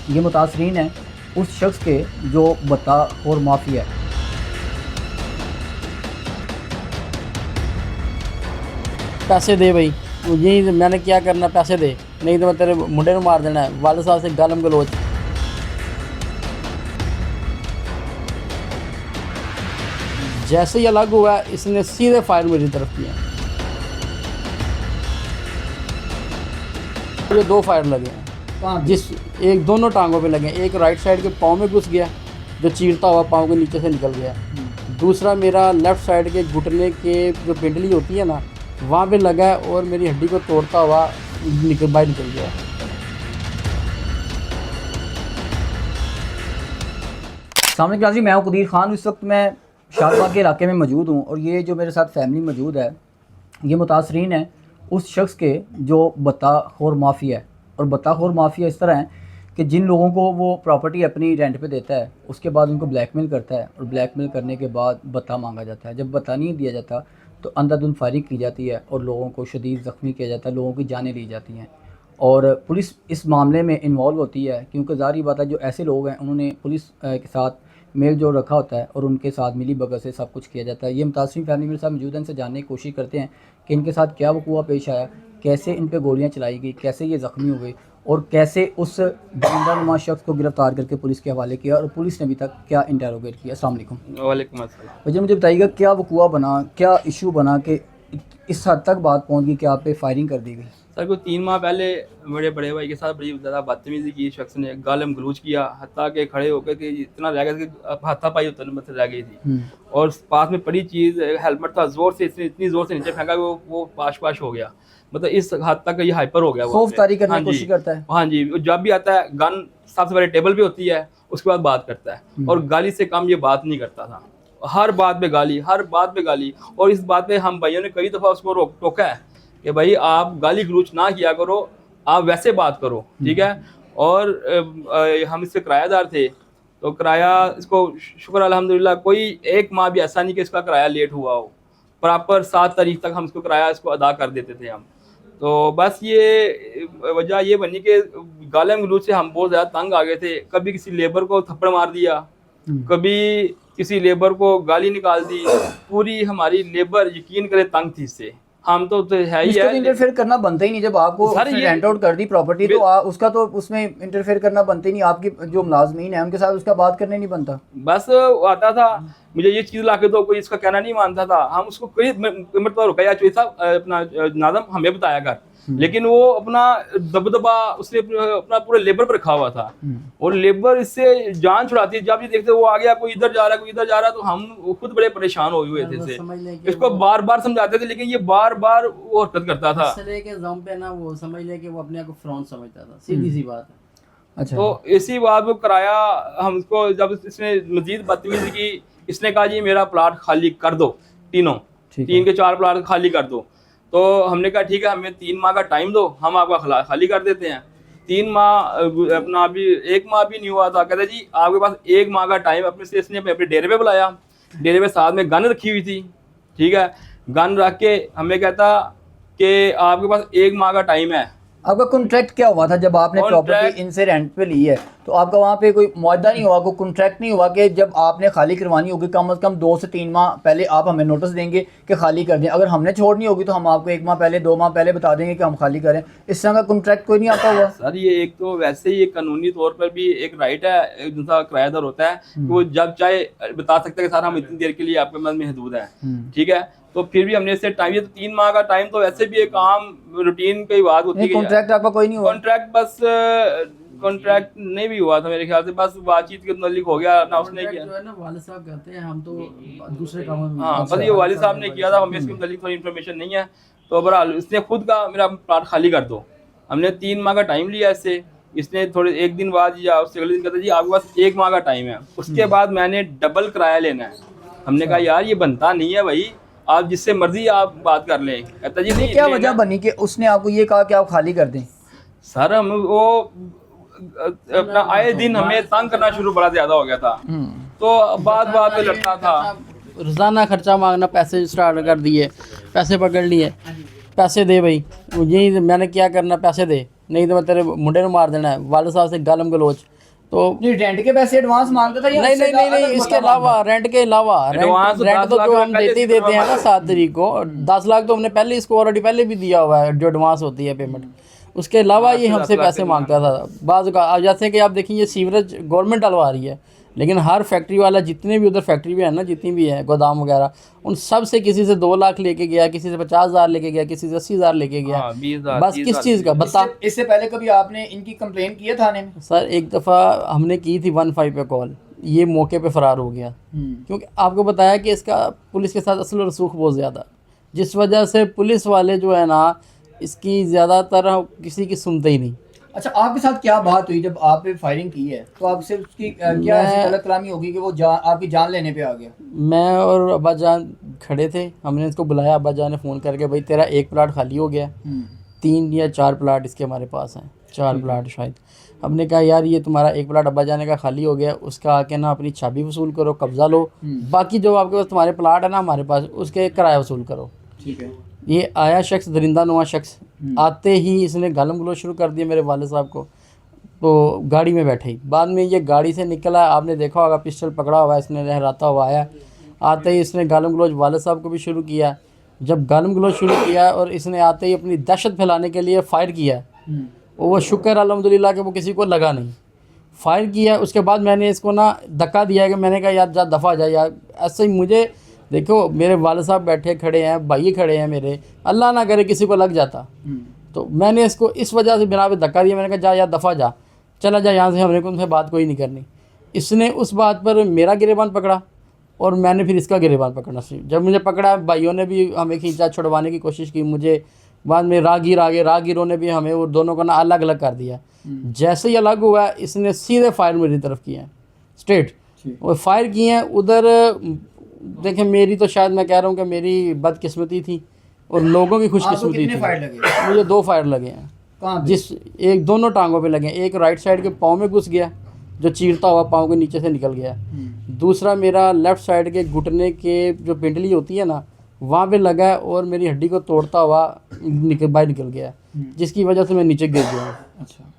ये मुतासरीन है उस शख्स के जो बता और माफिया है। पैसे दे भाई, यही मैंने क्या करना, पैसे दे, नहीं तो मैं तेरे मुंडे को मार देना है। वाले साहब से गालम गलोच। जैसे ही अलग हुआ इसने सीधे फायर मेरी तरफ किया। ये 2 फायर लगे हैं, जिस एक दोनों टांगों पे लगे, एक राइट साइड के पाँव में घुस गया जो चीरता हुआ पाँव के नीचे से निकल गया, दूसरा मेरा लेफ़्ट साइड के घुटने के जो पिंडली होती है ना वहाँ पे लगा है और मेरी हड्डी को तोड़ता हुआ बाहर निकल गया। सामने क्लासी मैं हूं कदीर खान। इस वक्त मैं शाहबाग के इलाके में मौजूद हूं और ये जो मेरे साथ फैमिली मौजूद है ये मुतासरीन है उस शख्स के जो बताखोर माफिया है। और बताखोर माफिया इस तरह है कि जिन लोगों को वो प्रॉपर्टी अपनी रेंट पे देता है उसके बाद उनको ब्लैकमेल करता है और ब्लैकमेल करने के बाद बता मांगा जाता है। जब बता नहीं दिया जाता तो अंधाधुंध फायरिंग की जाती है और लोगों को शदीद ज़ख्मी किया जाता है, लोगों की जानें ली जाती हैं और पुलिस इस मामले में इन्वॉल्व होती है क्योंकि ज़ाहिर बात है जो ऐसे लोग हैं उन्होंने पुलिस के साथ मेल जोल रखा होता है और उनके साथ मिली भगत से सब कुछ किया जाता है। ये मुतासरीन फैमिली मेरे साथ मौजूद है, इनसे जानने की कोशिश करते हैं कि इनके साथ क्या वक़ूआ पेश आया, कैसे इन पे गोलियां चलाई गई, कैसे ये ज़ख्मी हुए और कैसे उस दरिंदा शख्स को गिरफ़्तार करके पुलिस के हवाले किया और पुलिस ने अभी तक क्या इंटेरोगेट किया। अस्सलाम वालेकुम। वालेकुम अस्सलाम। वजह मुझे बताइएगा क्या वक़ूआ बना, क्या इशू बना कि इस हद तक बात पहुँच गई कि आप पे फायरिंग कर दी गई? सर को 3 माह पहले मेरे बड़े भाई के साथ बड़ी ज़्यादा बदतमीज़ी की, शख्स ने गालम गलूच किया, हत्ता के खड़े होकर के इतना रह गया कि हाथापाई उतरने रह गई थी और पास में पड़ी चीज़ हेलमेट था, ज़ोर से इतनी ज़ोर से नीचे फेंका कि वो पाश पाश हो गया। मतलब इस हद तक ये हाइपर हो गया, खौफ तारी करने की कोशिश करता है। हाँ जी, जब भी आता है गन सबसे पहले टेबल पे होती है, उसके बाद बात करता है और गाली से कम ये बात नहीं करता था। हर बात पे गाली, हर बात पे गाली। और इस बात पे हम भाइयों ने कई दफ़ा उसको टोका है कि भाई आप गाली गलूच ना किया करो, आप वैसे बात करो, ठीक है। और हम इससे किरायादार थे तो किराया इसको शुक्र अल्हम्दुलिल्लाह कोई 1 माह भी ऐसा नहीं कि इसका किराया लेट हुआ हो, प्रॉपर 7 तारीख तक हम इसको किराया इसको अदा कर देते थे हम। तो बस ये वजह ये बनी कि गालम गलूच से हम बहुत ज़्यादा तंग आ गए थे। कभी किसी लेबर को थप्पड़ मार दिया, कभी किसी लेबर को गाली निकाल दी, पूरी हमारी लेबर यकीन करे तंग थी इससे। हम तो है ही है, इंटरफेयर करना बनता ही नहीं। जब आपको रेंट आउट कर दी प्रॉपर्टी तो उसका तो उसमें इंटरफेयर करना बनता ही नहीं। आपकी जो मुलाजमीन है उनके साथ उसका बात करने नहीं बनता। बस आता था मुझे ये चीज़ लाके दो, कोई इसका कहना नहीं मानता था। हम उसको कई मतलब रुकया चोई साहब अपना नाज़म हमें बताया कर, लेकिन वो अपना दबदबा उसने अपना पूरे लेबर पर रखा हुआ था और लेबर इससे जान छुड़ाती। जब ये देखते वो आ गया, कोई इधर जा रहा है, कोई इधर जा रहा है, तो हम खुद बड़े परेशान हुए थे इससे। इसको बार बार समझाते थे लेकिन ये बार बार वो हरकत करता था। पे ना वो समझ ले कि वो अपने आप को फ्रॉड समझता था, सीधी सी बात है। अच्छा, तो इसी बात को कराया हमको। जब इसने मजीद बदतमीजी की, इसने कहा जी मेरा प्लाट खाली कर दो, तीन के 4 प्लाट खाली कर दो। तो हमने कहा ठीक है, हमें 3 माह का टाइम दो, हम आपका खाली कर देते हैं। 3 माह अपना अभी 1 माह भी नहीं हुआ था, कहते जी आपके पास 1 माह का टाइम। अपने से इसने अपने डेरे पे बुलाया, डेरे पे साथ में गन रखी हुई थी, ठीक है। गन रख के हमें कहता कि आपके पास 1 माह का टाइम है। आपका कॉन्ट्रैक्ट क्या हुआ था जब आपने प्रॉपर्टी इनसे रेंट पे ली है? तो आपका वहाँ पे कोई मुआहदा नहीं हुआ, कोई कॉन्ट्रैक्ट नहीं हुआ कि जब आपने खाली करवानी होगी कम से कम 2 से 3 माह पहले आप हमें नोटिस देंगे कि खाली कर दें? अगर हमने छोड़नी होगी तो हम आपको 1 माह पहले 2 माह पहले बता देंगे कि हम खाली करें। इस तरह का कॉन्ट्रैक्ट कोई नहीं आता हुआ? सर ये एक तो वैसे ही एक कानूनी तौर पर भी एक राइट है, एक दूसरा किराएदार होता है वो जब चाहे बता सकता है कि सर हम इतनी देर के लिए आपके मन में महदूद है, ठीक है। तो फिर भी हमने इससे टाइम, ये तो 3 माह का टाइम तो वैसे भी एक आम रूटीन की बात होती है। कॉन्ट्रैक्ट आपका कोई नहीं हुआ? कॉन्ट्रैक्ट बस कॉन्ट्रैक्ट नहीं भी हुआ था मेरे ख्याल से, बस बातचीत के मुतालिक हो गया ना, उसने किया जो है ना वालिद साहब कहते हैं हम तो दूसरे कामों में। हाँ बस ये वालिद साहब ने किया था, हमें इसके मुतालिक थोड़ी इन्फॉर्मेशन नहीं है। तो बहरहाल इसने खुद का मेरा प्लाट खाली कर दो। हमने 3 माह का टाइम लिया इससे, इसने थोड़े 1 दिन बाद या उससे अगले दिन कहता जी आपके पास 1 माह का टाइम है। उसके बाद मैंने डबल किराया लेना है। हमने कहा यार ये बनता नहीं है भाई, आप जिससे मर्जी आप बात कर लें। कहता जी नहीं। क्या वजह बनी कि उसने आपको ये कहा कि आप खाली कर दें? सर हम वो अपना आए दिन हमें तंग करना शुरू बड़ा ज्यादा हो गया था, तो बात बात पे लड़ता था। रोजाना खर्चा मांगना, पैसे स्टार्ट कर दिए, पैसे पकड़ लिए, पैसे दे भाई, यही मैंने क्या करना, पैसे दे, नहीं तो मैं तेरे मुंडे को मार देना है। वाले साहब से गालम गलोच। तो नहीं, रेंट के पैसे एडवांस मांगता था या नहीं इससे नहीं नहीं नहीं अलग इसके बता अलावा रेंट के अलावा Advance तो रेंट 10 तो लाख जो रुपए हम पहले देते ही से देते हैं ना करवा 7 तारीख को, 10 लाख तो हमने पहले इसको ऑलरेडी पहले भी दिया हुआ है जो एडवांस होती है पेमेंट। उसके अलावा ये 10 हमसे लाख पैसे के मांगता था बाज़ का। अब जैसे कि आप देखिए ये सीवरेज गवर्नमेंट डलवा रही है, लेकिन हर फैक्ट्री वाला जितने भी उधर फैक्ट्री भी है ना, जितनी भी है गोदाम वगैरह, उन सब से किसी से 2 लाख लेके गया, किसी से 50,000 लेके गया, किसी से 80,000 लेके गया। हाँ, 20,000 बस किस चीज़ का बता। इससे पहले कभी आपने इनकी कंप्लेन की है थाने में? सर एक दफ़ा हमने की थी 15 पे कॉल, ये मौके पे फ़रार हो गया। क्योंकि आपको बताया कि इसका पुलिस के साथ असल रसूख बहुत ज़्यादा, जिस वजह से पुलिस वाले जो है ना इसकी ज़्यादातर किसी की सुनते ही नहीं। अच्छा, आपके साथ क्या बात हुई जब आपने फायरिंग की है? तो आपसे उसकी क्या ऐसी गलत कलामी होगी कि वो आपकी जान लेने पे आ गया? मैं और अब्बा जान खड़े थे, हमने इसको बुलाया, अब्बा जान ने फ़ोन करके भाई तेरा 1 प्लाट खाली हो गया, 3 या 4 प्लाट इसके हमारे पास हैं, 4 प्लाट शायद। हमने कहा यार ये तुम्हारा 1 प्लाट अब्बा जाने का खाली हो गया, उसका आके ना अपनी चाबी वसूल करो, कब्ज़ा लो, बाकी जो आपके पास तुम्हारे प्लाट है ना हमारे पास, उसके किराया वसूल करो। ठीक है। ये आया शख्स, दरिंदा नुमा शख्स, आते ही इसने गालम गलोच शुरू कर दिया मेरे वाले साहब को। तो गाड़ी में बैठे ही, बाद में ये गाड़ी से निकला, आपने देखा होगा पिस्टल पकड़ा हुआ है इसने, लहराता हुआ आया। आते ही इसने गालम गलोच वाले साहब को भी शुरू किया। जब गालम गलोच शुरू किया और इसने आते ही अपनी दहशत फैलाने के लिए फ़ायर किया, वो शुक्र अल्हम्दुलिल्लाह कि वो किसी को लगा नहीं। फायर किया, उसके बाद मैंने इसको ना धक्का दिया कि मैंने कहा यार जा दफ़ा जा यार। ऐसे ही मुझे देखो मेरे वाले साहब बैठे खड़े हैं, भाई खड़े हैं मेरे, अल्लाह ना करे किसी को लग जाता। तो मैंने इसको इस वजह से बिना पे धक्का दिया, मैंने कहा जा यार दफ़ा जा, चला जा यहाँ से, हमने को उनसे बात कोई नहीं करनी। इसने उस बात पर मेरा गिरेबान पकड़ा और मैंने फिर इसका गिरेबान पकड़ना शुरू। जब मुझे पकड़ा भाइयों ने भी हमें खींचा, छुड़वाने की कोशिश की मुझे। बाद में राहगीर आ गए, राहगीरों ने भी हमें और दोनों को ना अलग अलग कर दिया। जैसे ही अलग हुआ इसने सीधे फायर मेरी तरफ किए हैं, स्ट्रेट और फायर किए हैं उधर। देखें मेरी तो शायद मैं कह रहा हूँ कि मेरी बदकिस्मती थी और लोगों की खुशकिस्मती थी। फायर लगे? मुझे 2 फायर लगे हैं। कहाँ पे? जिस एक दोनों टांगों पे लगे, एक राइट साइड के पाँव में घुस गया जो चीरता हुआ पाँव के नीचे से निकल गया। दूसरा मेरा लेफ़्ट साइड के घुटने के जो पिंडली होती है ना वहाँ पे लगा है और मेरी हड्डी को तोड़ता हुआ बाहर निकल गया, जिसकी वजह से मैं नीचे गिर गया। अच्छा।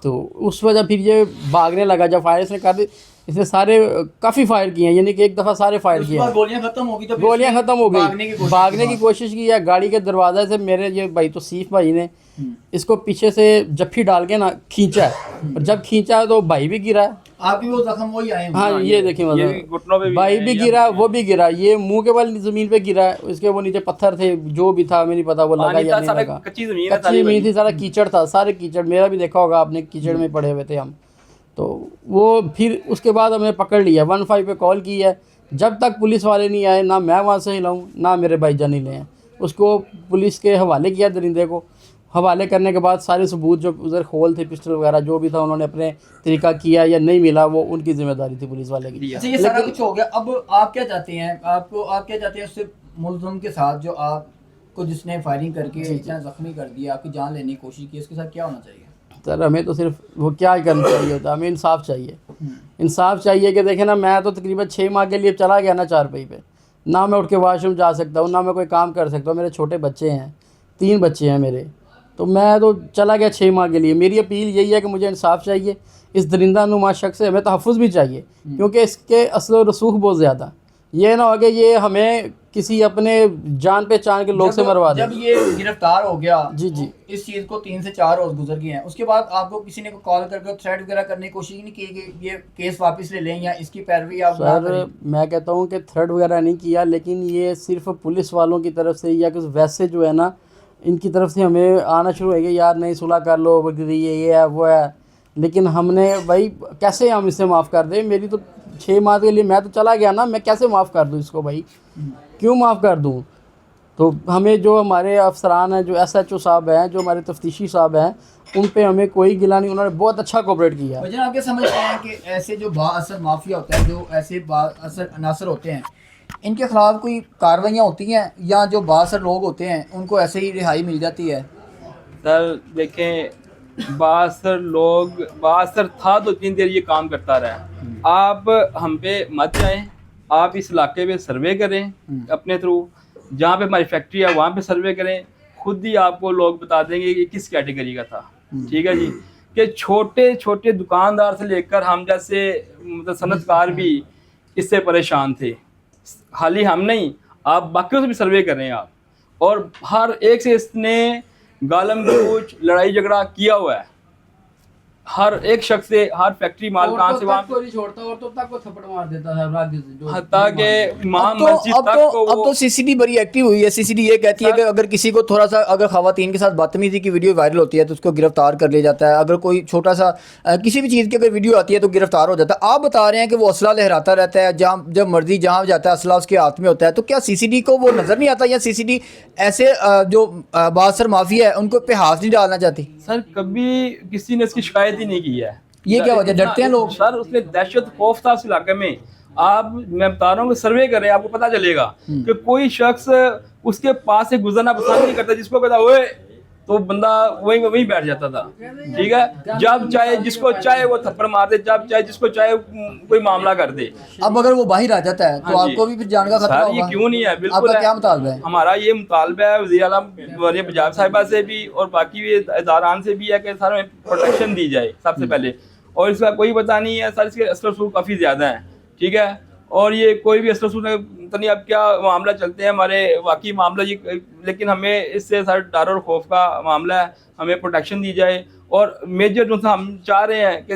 तो उस वजह फिर ये भागने लगा। जब फायर इसने कर दी, इसने सारे काफ़ी फायर किए हैं, यानी कि एक दफ़ा सारे फायर किए हैं। गोलियां खत्म होगी तो गोलियां ख़त्म हो गई, भागने की कोशिश की है। गाड़ी के दरवाजे से मेरे ये भाई तो सीफ भाई ने इसको पीछे से जफ्फी डाल के ना खींचा है, और जब खींचा है तो भाई भी गिरा है। आपकी वो जख्म वही आए हैं? हाँ ये देखिए ये भी घुटनों पे मतलब भी भाई है, भी या गिरा, वो भी गिरा, ये मुंह के बल ज़मीन पे गिरा है। उसके वो नीचे पत्थर थे, जो भी था नहीं पता वो लगा पानी या था, नहीं सारा लगा। कच्ची ज़मीन कच्ची ज़मीन थी, सारा कीचड़ था, सारे कीचड़। मेरा भी देखा होगा आपने, कीचड़ में पड़े हुए थे हम। तो वो फिर उसके बाद हमने पकड़ लिया, 15 पे कॉल की है। जब तक पुलिस वाले नहीं आए ना मैं वहाँ से हिलाऊँ ना मेरे भाईजान हिले हैं। उसको पुलिस के हवाले किया, दरिंदे को हवाले करने के बाद सारे सबूत जो उधर खोल थे, पिस्टल वगैरह जो भी था, उन्होंने अपने तरीका किया या नहीं मिला वो उनकी जिम्मेदारी थी पुलिस वाले की। अच्छा, ये सारा कुछ हो गया, अब आप क्या चाहते हैं? आप क्या चाहते हैं उससे मुलज़म के साथ, जो आपको जिसने फायरिंग करके इतना ज़ख्मी कर दिया, आपकी जान लेने की कोशिश की, उसके साथ क्या होना चाहिए? सर हमें तो सिर्फ वो क्या करना चाहिए होता, हमें इंसाफ चाहिए। इंसाफ चाहिए कि देखें ना, मैं तो तकरीबन 6 माह के लिए चला गया ना चारपाई पे, ना मैं उठ के वाशरूम जा सकता हूँ, ना मैं कोई काम कर सकता हूँ। मेरे छोटे बच्चे हैं, 3 बच्चे हैं मेरे, तो मैं तो चला गया 6 माह के लिए। मेरी अपील यही है कि मुझे इंसाफ चाहिए, इस दरिंदा नुमा शख्स से हमें तहफ़्फ़ुज़ भी चाहिए, क्योंकि इसके असल व रसूख बहुत ज़्यादा। ये ना हो कि ये हमें किसी अपने जान पहचान के लोग से मरवा दे। जब ये गिरफ्तार हो गया, जी जी, इस चीज़ को 3 से 4 रोज़ गुजर गए हैं, उसके बाद आपको किसी ने कॉल करके थ्रेट वगैरह करने की कोशिश नहीं की कि ये केस वापस ले लें या इसकी पैरवी आप ना सर करें? मैं कहता हूँ कि थ्रेड वगैरह नहीं किया, लेकिन ये सिर्फ पुलिस वालों की तरफ से या कुछ वैसे जो है ना इनकी तरफ से हमें आना शुरू है कि यार नहीं सुलह कर लो, ये है वो है। लेकिन हमने भाई कैसे हम इसे माफ़ कर दें? मेरी तो 6 माह के लिए मैं तो चला गया ना, मैं कैसे माफ़ कर दूँ इसको भाई? क्यों माफ़ कर दूँ? तो हमें जो हमारे अफसरान हैं, जो SHO साहब हैं, जो हमारे तफ्तीशी साहब हैं, उन पे हमें कोई गिला नहीं, उन्होंने बहुत अच्छा कोऑपरेट किया। वजह आप क्या समझते हैं कि ऐसे जो बाअसर माफिया होता है, जो ऐसे बाअसर अनासर होते हैं, इनके खिलाफ कोई कार्रवाइयाँ होती हैं या जो बाअसर लोग होते हैं उनको ऐसे ही रिहाई मिल जाती है? सर देखें, बासर था तो 3 देर ये काम करता रहा। आप हम पे मत जाएं, आप इस इलाके पे सर्वे करें अपने थ्रू, जहाँ पे हमारी फैक्ट्री है वहाँ पे सर्वे करें, खुद ही आपको लोग बता देंगे कि किस कैटेगरी का था। ठीक है जी, कि छोटे छोटे दुकानदार से लेकर हम जैसे मतलब सनतकार भी इससे परेशान थे। हाल ही हम नहीं, आप बाकियों से भी सर्वे कर रहे हैं आप, और हर एक से इसने गालम गलोच लड़ाई झगड़ा किया हुआ है। हर एक शख्स से, हर फैक्ट्री मालकान से, वहाँ को नहीं छोड़ता, औरतों तक को थप्पड़ मार देता है राहगीर से, जो हत्ता के इमाम अब मस्जिद तो तक को अब वो तो सीसीडी बड़ी एक्टिव हुई है। सीसीडी ये कहती है कि अगर किसी को थोड़ा सा, अगर खवातीन के साथ बदतमीजी की वीडियो वायरल होती है तो उसको गिरफ्तार कर लिया जाता है। अगर कोई छोटा सा किसी भी चीज़ की अगर वीडियो आती है तो गिरफ्तार हो जाता है। आप बता रहे हैं कि वो असला लहराता रहता है, जहाँ जब मर्जी जहाँ जाता है असला उसके हाथ में होता है, तो क्या सीसीडी को वो नज़र नहीं आता, या सीसीडी ऐसे जो बासर माफिया है उनको पे हाथ नहीं डालना चाहती? सर कभी किसी ने इसकी शिकायत ही नहीं की है। ये क्या वजह, डरते हैं लोग? सर उसमें दहशत खौफ था उस इलाके में। आप, मैं बता रहा हूँ कि सर्वे करें आपको पता चलेगा कि कोई शख्स उसके पास से गुजरना पसंद नहीं करता। जिसको पता हुए तो बंदा वहीं वहीं बैठ जाता था। ठीक है, जब चाहे जिसको चाहे वो थप्पड़ मार दे, जब चाहे जिसको चाहे कोई मामला कर दे। अब अगर वो बाहर आ जाता है तो हाँ जी। आपको भी फिर जान का खतरा सर ये होगा। क्यों नहीं है, बिल्कुल आपका है। क्या मुतालबा है? हमारा ये मुतालबा है वज़ीर आला मरियम पंजाब साहिबा से भी और बाकी भी इदारान से भी है कि सर हमें प्रोटेक्शन दी जाए सबसे पहले। और इसका कोई पता नहीं है सर, इसके असर रसूख काफ़ी ज़्यादा हैं। ठीक है, और ये कोई भी असर रसूख पता नहीं अब क्या मामला चलते हैं हमारे वाकई मामला ये, लेकिन हमें इससे सर डर और खौफ का मामला है। हमें प्रोटेक्शन दी जाए। और मेजर जो था हम चाह रहे हैं कि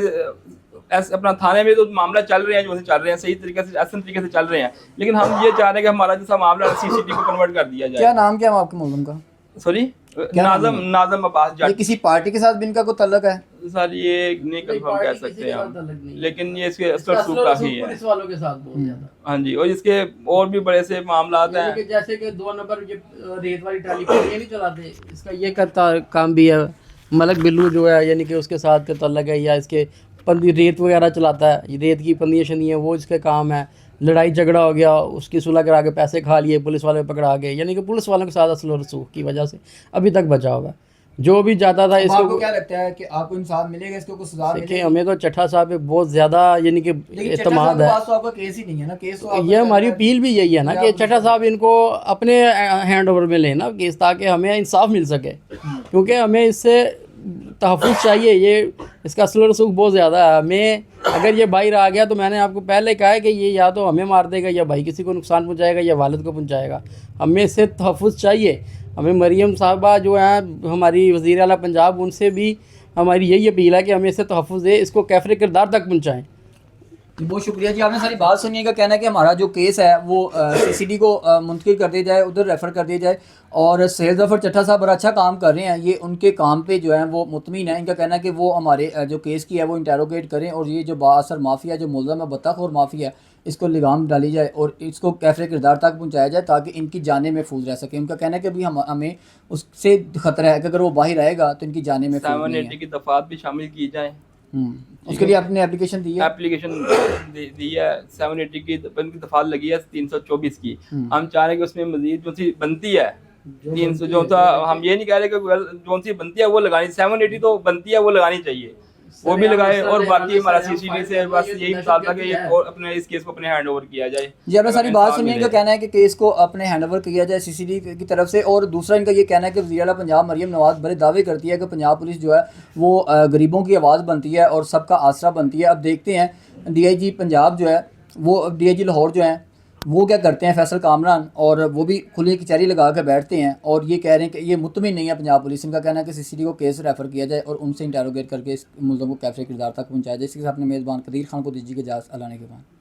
ऐसे अपना थाने में तो मामला चल रहे हैं, जो चल रहे हैं सही तरीके से, ऐसे तरीके से चल रहे हैं, लेकिन हम ये चाह रहे हैं कि हमारा जैसा मामला सीसीटीवी को कन्वर्ट कर दिया जाए। क्या नाम क्या है आपके मुल्ज़िम का? सॉरी, क्या नाम नाज़म, है? नाज़म अब्बास ये जट। किसी पार्टी के साथ भी इनका कोई तल्लक है? सर ये नहीं कंफर्म कह सकते हैं हम, लेकिन ये इसके असर रसूख काफ़ी है। पुलिस वालों के साथ बहुत ज्यादा। हाँ जी, और इसके और भी बड़े से मामला यानी हैं। कि जैसे कि 2 नंबर ये रेत वाली ट्राली पर ये नहीं चलाते, इसका ये करता काम भी है। मलक बिल्लू जो है यानी कि उसके साथ का तल्लक है, या इसके पंदी रेत वगैरह चलाता है, ये रेत की पंदियाँ शनियाँ वो इसका काम है। लड़ाई झगड़ा हो गया, उसकी सुलह करा के पैसे खा लिए, पुलिस वाले पकड़ा गए, यानी कि पुलिस वालों के साथ असल रसूख की वजह से अभी तक बचा हुआ है। जो भी जाता था आपको इसको, क्या लगता है कि आपको इंसाफ मिलेगा, इसको कुछ सजा देखिए मिलेगी? हमें तो चट्ठा साहब पे बहुत ज़्यादा यानी कि लेकिन चट्टा एतमाद साहब के है। पास तो आपका केस ही नहीं है ना, केस तो आपका ये हमारी चल रहा है। अपील भी यही है ना कि चट्टा साहब इनको अपने हैंड ओवर में लेना केस, ताकि हमें इंसाफ मिल सके, क्योंकि हमें इससे तहफ़्फ़ुज़ चाहिए। ये इसका असल रसूख बहुत ज़्यादा है। हमें अगर ये बाहर आ गया तो मैंने आपको पहले कहा है कि ये या तो हमें मार देगा, या भाई किसी को नुकसान पहुंचाएगा, या वालिद को पहुंचाएगा। हमें इससे तहफ़्फ़ुज़ चाहिए। हमें मरियम साहबा जो हैं हमारी वज़ीर आला पंजाब, उनसे भी हमारी यही अपील है कि हमें इससे तहफ़्फ़ुज़ दे, इसको कैफ़रे किरदार तक पहुँचाएँ। बहुत शुक्रिया जी, आपने सारी बात सुनी है। का कहना है कि हमारा जो केस है वो सीसीडी को मुंतकिल कर दिया जाए, उधर रेफ़र कर दिया जाए। और सैयद ज़फ़र चट्टा साहब बड़ा अच्छा काम कर रहे हैं, ये उनके काम पे जो है वो मुतमिन है। इनका कहना है कि वो हमारे जो केस की है वो इंटेरोगेट करें, और ये जो बाअसर माफिया जो मुल्ज़म है बत्ताख़ोर माफिया है, इसको लगाम डाली जाए और इसको कैफ़रे किरदार तक पहुँचाया जाए, ताकि इनकी जानें महफूज रह सकें। उनका कहना है कि अभी हमें उससे ख़तरा है कि अगर वो बाहर आएगा तो इनकी जानें महफूज नहीं 780 है। की दफ़ात भी शामिल की जाए। उसके लिए आपने एप्लीकेशन दी है? एप्लीकेशन दी है 780 की दफ़ात लगी है 324 की। हम चाह रहे हैं कि उसमें मजीद जो सी बनती है 300 जो था, हम ये नहीं कह रहे कि जो सी बनती है वो लगानी, 780 तो बनती है वो लगानी चाहिए, वो भी लगाए। और बाकी हमारा सीसीडी से बस यही मिसाल था कि और अपने इस केस को अपने हैंड ओवर किया जाए। जी, आपने सारी बात सुनी। इनका कहना है कि केस को अपने हैंडओवर किया जाए सीसीडी की तरफ से। और दूसरा इनका ये कहना है कि वज़ीर आला पंजाब मरियम नवाज़ बड़े दावे करती है कि पंजाब पुलिस जो है वो गरीबों की आवाज़ बनती है और सबका आसरा बनती है। अब देखते हैं DIG पंजाब जो है वो, DIG लाहौर जो है वो क्या करते हैं, फैसल कामरान, और वो भी खुली कचहरी लगा कर बैठते हैं और ये कह रहे हैं कि ये मुतमिन नहीं है पंजाब पुलिस। इनका कहना है कि सीसीडी को केस रेफ़र किया जाए और उनसे इंटेरोगेट करके इस मुल्ज़िम को कैफ़रे किरदार तक पहुँचाया जाए। इसके साथ अपने मेज़बान कदीर खान को दीजिए इजाज़त। अल्लाह ने के बाद।